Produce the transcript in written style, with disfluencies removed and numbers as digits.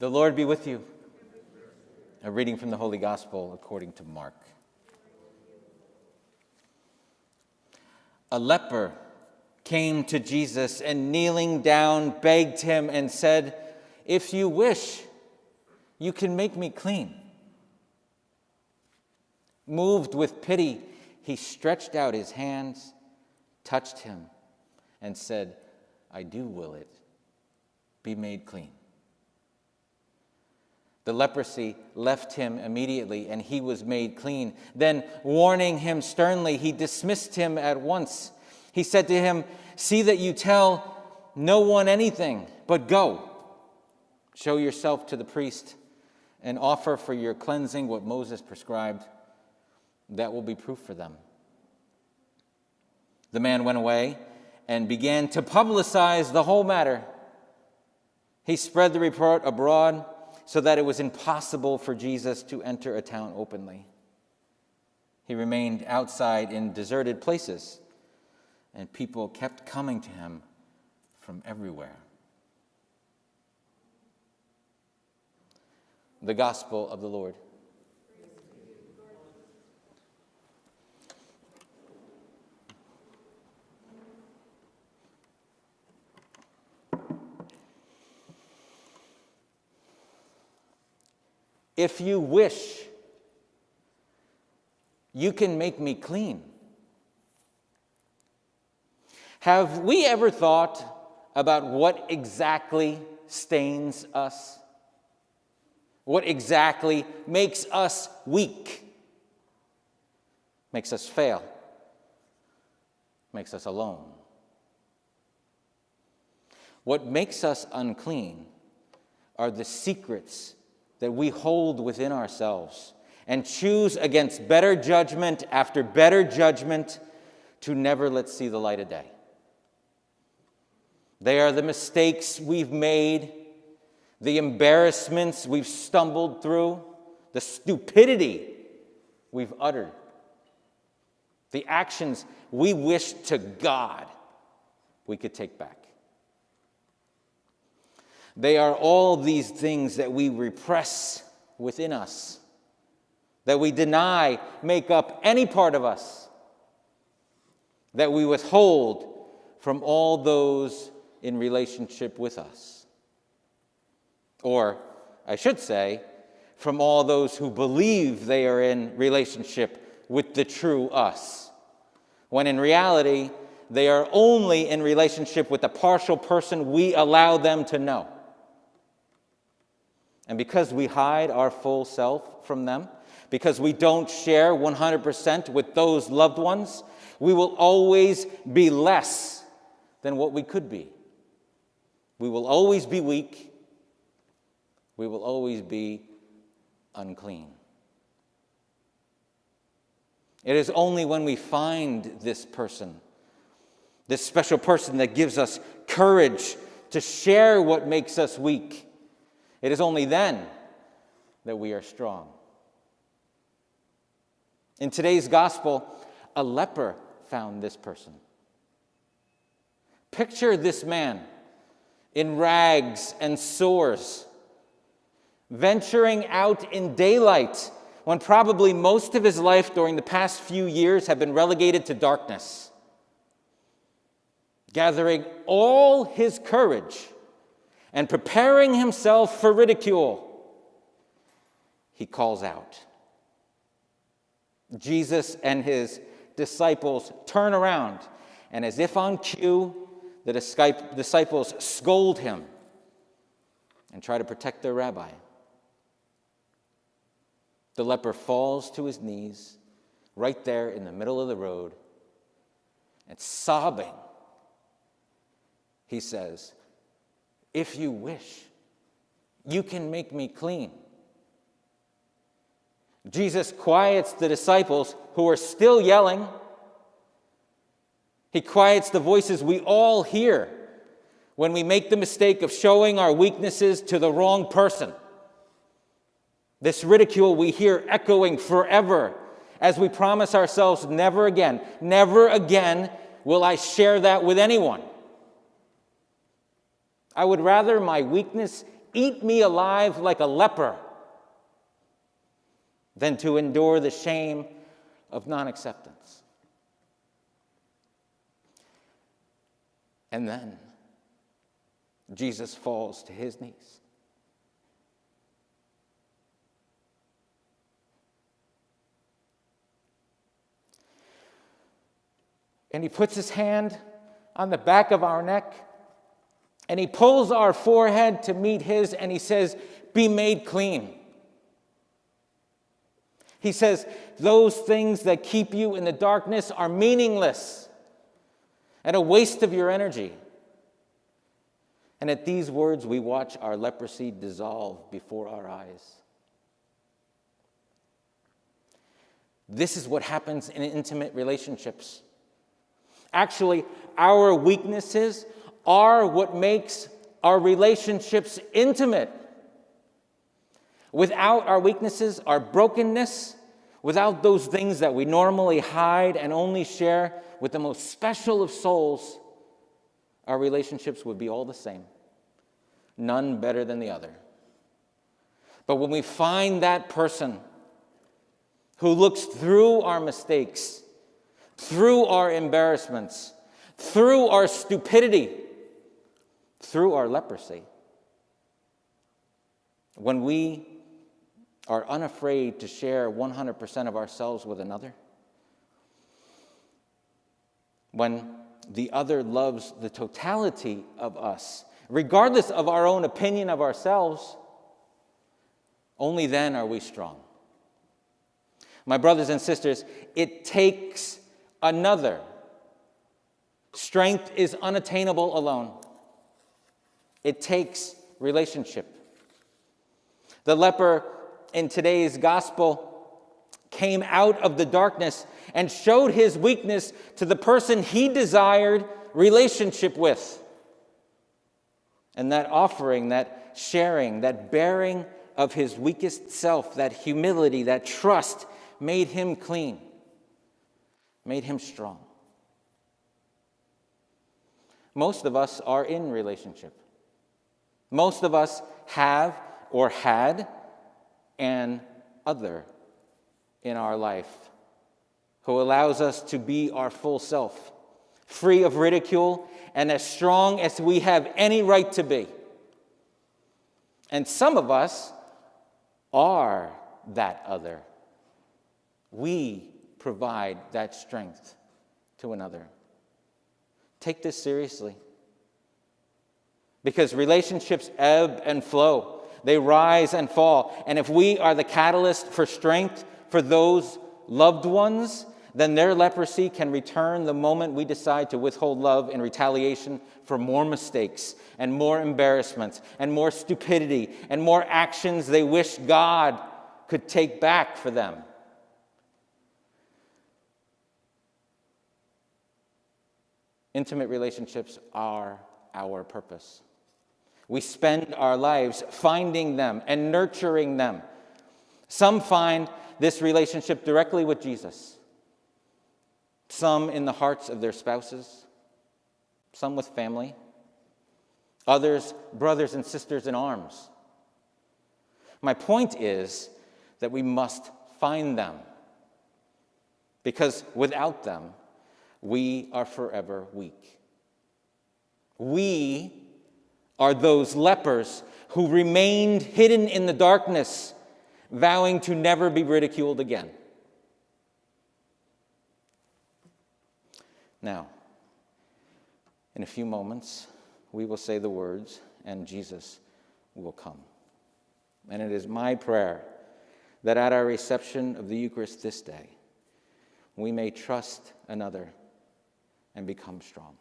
The Lord be with you. A reading from the Holy Gospel according to Mark. A leper came to Jesus and kneeling down begged him and said, "If you wish, you can make me clean." Moved with pity, he stretched out his hands, touched him, and said, "I do will it. Be made clean." The leprosy left him immediately, and he was made clean. Then, warning him sternly, he dismissed him at once. He said to him, "See that you tell no one anything, but go. Show yourself to the priest and offer for your cleansing what Moses prescribed. That will be proof for them." The man went away and began to publicize the whole matter. He spread the report abroad so that it was impossible for Jesus to enter a town openly. He remained outside in deserted places, and people kept coming to him from everywhere. The Gospel of the Lord. If you wish, you can make me clean. Have we ever thought about what exactly stains us? What exactly makes us weak? Makes us fail? Makes us alone? What makes us unclean are the secrets that we hold within ourselves and choose against better judgment after better judgment to never let see the light of day. They are the mistakes we've made, the embarrassments we've stumbled through, the stupidity we've uttered, the actions we wish to God we could take back. They are all these things that we repress within us, that we deny make up any part of us, that we withhold from all those in relationship with us. Or, I should say, from all those who believe they are in relationship with the true us, when in reality, they are only in relationship with the partial person we allow them to know. And because we hide our full self from them, because we don't share 100% with those loved ones, we will always be less than what we could be. We will always be weak. We will always be unclean. It is only when we find this person, this special person that gives us courage to share what makes us weak, it is only then that we are strong. In today's gospel, a leper found this person. Picture this man in rags and sores, venturing out in daylight when probably most of his life during the past few years have been relegated to darkness. Gathering all his courage and preparing himself for ridicule, he calls out. Jesus and his disciples turn around, and as if on cue, the disciples scold him and try to protect their rabbi. The leper falls to his knees right there in the middle of the road, and sobbing, he says, "If you wish, you can make me clean." Jesus quiets the disciples who are still yelling. He quiets the voices we all hear when we make the mistake of showing our weaknesses to the wrong person. This ridicule we hear echoing forever as we promise ourselves never again will I share that with anyone. I would rather my weakness eat me alive like a leper than to endure the shame of non-acceptance. And then Jesus falls to his knees. And he puts his hand on the back of our neck, and he pulls our forehead to meet his, and he says, "Be made clean." He says, those things that keep you in the darkness are meaningless and a waste of your energy. And at these words, we watch our leprosy dissolve before our eyes. This is what happens in intimate relationships. Actually, our weaknesses are what makes our relationships intimate. Without our weaknesses, our brokenness, without those things that we normally hide and only share with the most special of souls, our relationships would be all the same. None better than the other. But when we find that person who looks through our mistakes, through our embarrassments, through our stupidity, through our leprosy, when we are unafraid to share 100% of ourselves with another, when the other loves the totality of us, regardless of our own opinion of ourselves, only then are we strong. My brothers and sisters, it takes another. Strength is unattainable alone. It takes relationship. The leper in today's gospel came out of the darkness and showed his weakness to the person he desired relationship with. And that offering, that sharing, that bearing of his weakest self, that humility, that trust made him clean, made him strong. Most of us are in relationship. Most of us have or had an other in our life who allows us to be our full self, free of ridicule and as strong as we have any right to be. And some of us are that other. We provide that strength to another. Take this seriously. Because relationships ebb and flow. They rise and fall. And if we are the catalyst for strength for those loved ones, then their leprosy can return the moment we decide to withhold love in retaliation for more mistakes and more embarrassments and more stupidity and more actions they wish God could take back for them. Intimate relationships are our purpose. We spend our lives finding them and nurturing them. Some find this relationship directly with Jesus. Some in the hearts of their spouses. Some with family. Others, brothers and sisters in arms. My point is that we must find them. Because without them, we are forever weak. We are those lepers who remained hidden in the darkness, vowing to never be ridiculed again. Now, in a few moments, we will say the words, and Jesus will come. And it is my prayer that at our reception of the Eucharist this day, we may trust another and become strong.